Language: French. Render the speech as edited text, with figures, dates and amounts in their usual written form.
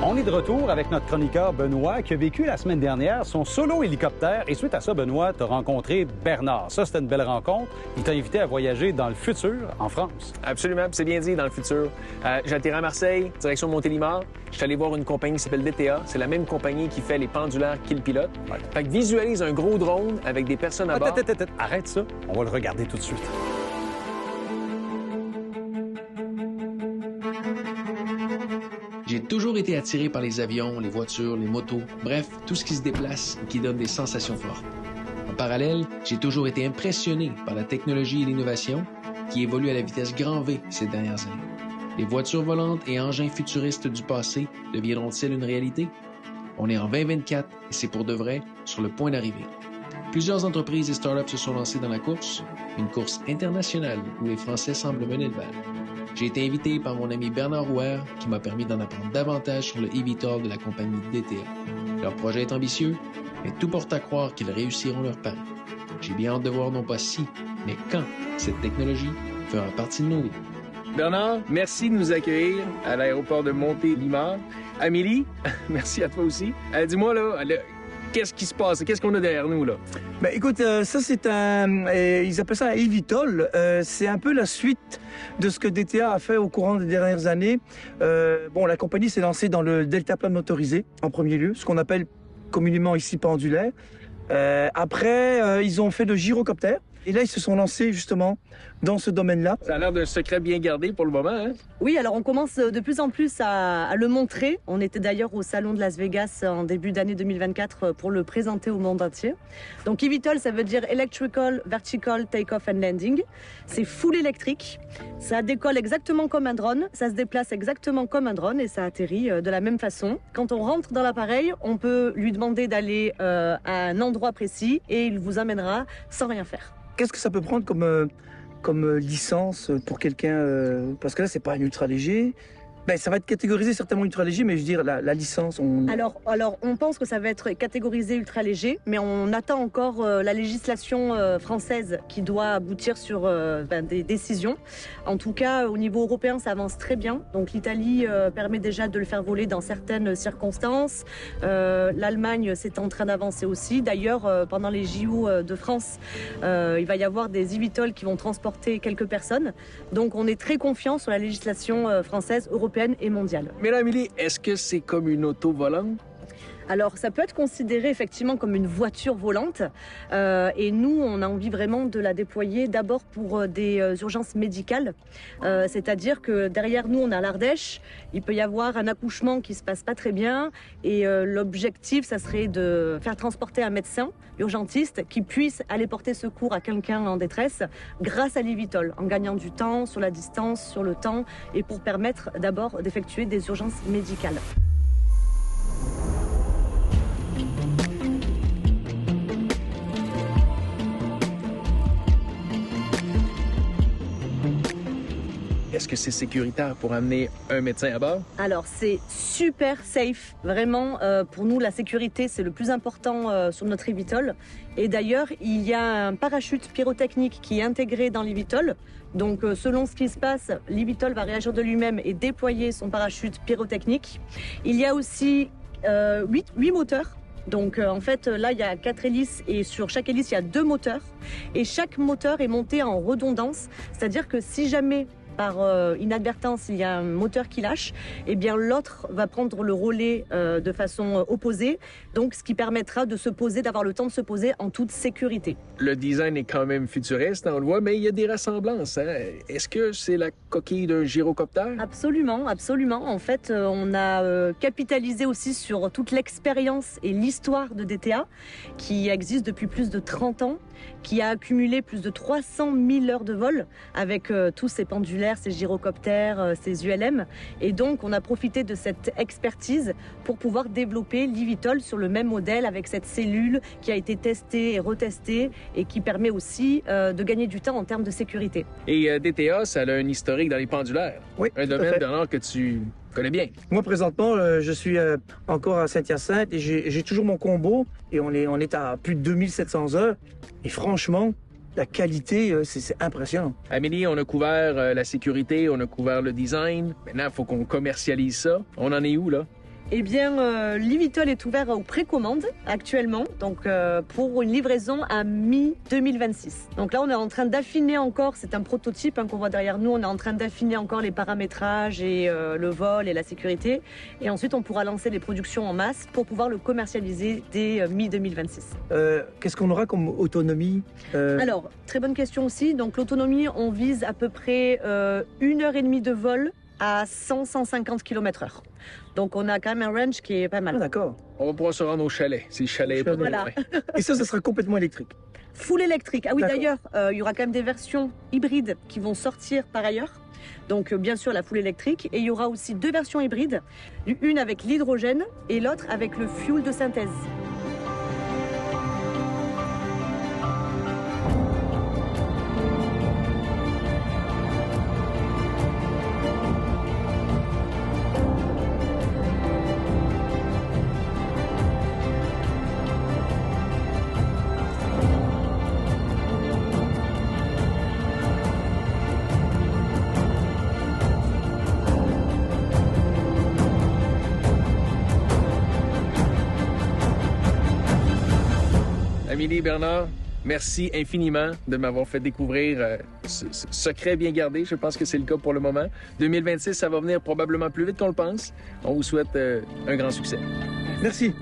On est de retour avec notre chroniqueur Benoît qui a vécu la semaine dernière son solo hélicoptère. Et suite à ça, Benoît, tu as rencontré Bernard. Ça, c'était une belle rencontre. Il t'a invité à voyager dans le futur en France. Absolument, c'est bien dit, dans le futur. J'ai atterri à Marseille, direction Montélimar. Je suis allé voir une compagnie qui s'appelle DTA. C'est la même compagnie qui fait les pendulaires qu'il pilote. Ouais. Fait que visualise un gros drone avec des personnes à bord. Arrête ça. On va le regarder tout de suite. J'ai toujours été attiré par les avions, les voitures, les motos, bref, tout ce qui se déplace et qui donne des sensations fortes. En parallèle, j'ai toujours été impressionné par la technologie et l'innovation qui évoluent à la vitesse grand V ces dernières années. Les voitures volantes et engins futuristes du passé deviendront-ils une réalité? On est en 2024 et c'est pour de vrai sur le point d'arriver. Plusieurs entreprises et startups se sont lancées dans la course, une course internationale où les Français semblent mener le bal. J'ai été invité par mon ami Bernard Rouher qui m'a permis d'en apprendre davantage sur le eVTOL de la compagnie DTA. Leur projet est ambitieux, mais tout porte à croire qu'ils réussiront leur pari. J'ai bien hâte de voir non pas si, mais quand cette technologie fera partie de nos vies. Bernard, merci de nous accueillir à l'aéroport de Montélimar. Amélie, merci à toi aussi. Dis-moi, là, qu'est-ce qui se passe? Qu'est-ce qu'on a derrière nous, là? Ben, écoute, ça, c'est ils appellent ça un eVTOL. C'est un peu la suite de ce que DTA a fait au courant des dernières années. La compagnie s'est lancée dans le deltaplane motorisé, en premier lieu, ce qu'on appelle communément ici pendulaire. Après, ils ont fait le gyrocoptère. Et là, ils se sont lancés, justement, dans ce domaine-là. Ça a l'air d'un secret bien gardé pour le moment, hein? Oui, alors on commence de plus en plus à le montrer. On était d'ailleurs au Salon de Las Vegas en début d'année 2024 pour le présenter au monde entier. Donc eVTOL, ça veut dire Electrical Vertical Takeoff and Landing. C'est full électrique. Ça décolle exactement comme un drone. Ça se déplace exactement comme un drone et ça atterrit de la même façon. Quand on rentre dans l'appareil, on peut lui demander d'aller à un endroit précis et il vous amènera sans rien faire. Qu'est-ce que ça peut prendre comme licence pour quelqu'un parce que là, c'est pas un ultra léger. Ben, ça va être catégorisé certainement ultra léger, mais je veux dire, la licence... Alors, on pense que ça va être catégorisé ultra léger, mais on attend encore la législation française qui doit aboutir sur des décisions. En tout cas, au niveau européen, ça avance très bien. Donc, l'Italie permet déjà de le faire voler dans certaines circonstances. L'Allemagne, c'est en train d'avancer aussi. D'ailleurs, pendant les JO de France, il va y avoir des eVTOL qui vont transporter quelques personnes. Donc, on est très confiant sur la législation française, européenne et mondiale. Mais là, Amélie, est-ce que c'est comme une auto volante? Alors, ça peut être considéré effectivement comme une voiture volante. Et nous, on a envie vraiment de la déployer d'abord pour des urgences médicales. C'est-à-dire que derrière nous, on a l'Ardèche. Il peut y avoir un accouchement qui se passe pas très bien. Et l'objectif, ça serait de faire transporter un médecin urgentiste qui puisse aller porter secours à quelqu'un en détresse grâce à l'eVTOL, en gagnant du temps sur la distance, sur le temps, et pour permettre d'abord d'effectuer des urgences médicales. Est-ce que c'est sécuritaire pour amener un médecin à bord? Alors, c'est super safe. Vraiment, pour nous, la sécurité, c'est le plus important sur notre eVTOL. Et d'ailleurs, il y a un parachute pyrotechnique qui est intégré dans l'eVTOL. Donc, selon ce qui se passe, l'eVTOL va réagir de lui-même et déployer son parachute pyrotechnique. Il y a aussi 8 moteurs. Donc en fait là il y a 4 hélices et sur chaque hélice il y a 2 moteurs et chaque moteur est monté en redondance, c'est-à-dire que si jamais par inadvertance il y a un moteur qui lâche, eh bien l'autre va prendre le relais de façon opposée, donc ce qui permettra de se poser, d'avoir le temps de se poser en toute sécurité. Le design est quand même futuriste, on le voit, mais il y a des ressemblances. Hein? Est-ce que c'est la coquille d'un gyrocoptère? Absolument, absolument. En fait, on a capitalisé aussi sur toute l'expérience et l'histoire de DTA, qui existe depuis plus de 30 ans, qui a accumulé plus de 300 000 heures de vol avec tous ces pendulaires, ces gyrocoptères, ces ULM. Et donc, on a profité de cette expertise pour pouvoir développer l'eVTOL sur le même modèle avec cette cellule qui a été testée et retestée et qui permet aussi de gagner du temps en termes de sécurité. Et DTA, ça a un historique dans les pendulaires. Oui, un domaine, Bernard, que tu connais bien. Moi, présentement, je suis encore à Saint-Hyacinthe et j'ai toujours mon combo et on est à plus de 2700 heures. Et franchement, la qualité, c'est impressionnant. Amélie, on a couvert la sécurité, on a couvert le design. Maintenant, il faut qu'on commercialise ça. On en est où, là? Eh bien, l'eVTOL est ouvert aux précommandes actuellement, donc pour une livraison à mi-2026. Donc là, on est en train d'affiner encore, c'est un prototype qu'on voit derrière nous, on est en train d'affiner encore les paramétrages et le vol et la sécurité. Et ensuite, on pourra lancer les productions en masse pour pouvoir le commercialiser dès mi-2026. Qu'est-ce qu'on aura comme autonomie Alors, très bonne question aussi. Donc l'autonomie, on vise à peu près 1h30 de vol à 100-150 km/h. Donc on a quand même un range qui est pas mal. Ah, d'accord. On va pouvoir se rendre au chalet, si le chalet est pas Voilà. loin. Et ça sera complètement électrique. Full électrique. Ah oui, D'accord. d'ailleurs, il y aura quand même des versions hybrides qui vont sortir par ailleurs. Donc bien sûr la full électrique. Et il y aura aussi 2 versions hybrides. Une avec l'hydrogène et l'autre avec le fuel de synthèse. Amélie, Bernard, merci infiniment de m'avoir fait découvrir ce secret bien gardé. Je pense que c'est le cas pour le moment. 2026, ça va venir probablement plus vite qu'on le pense. On vous souhaite un grand succès. Merci.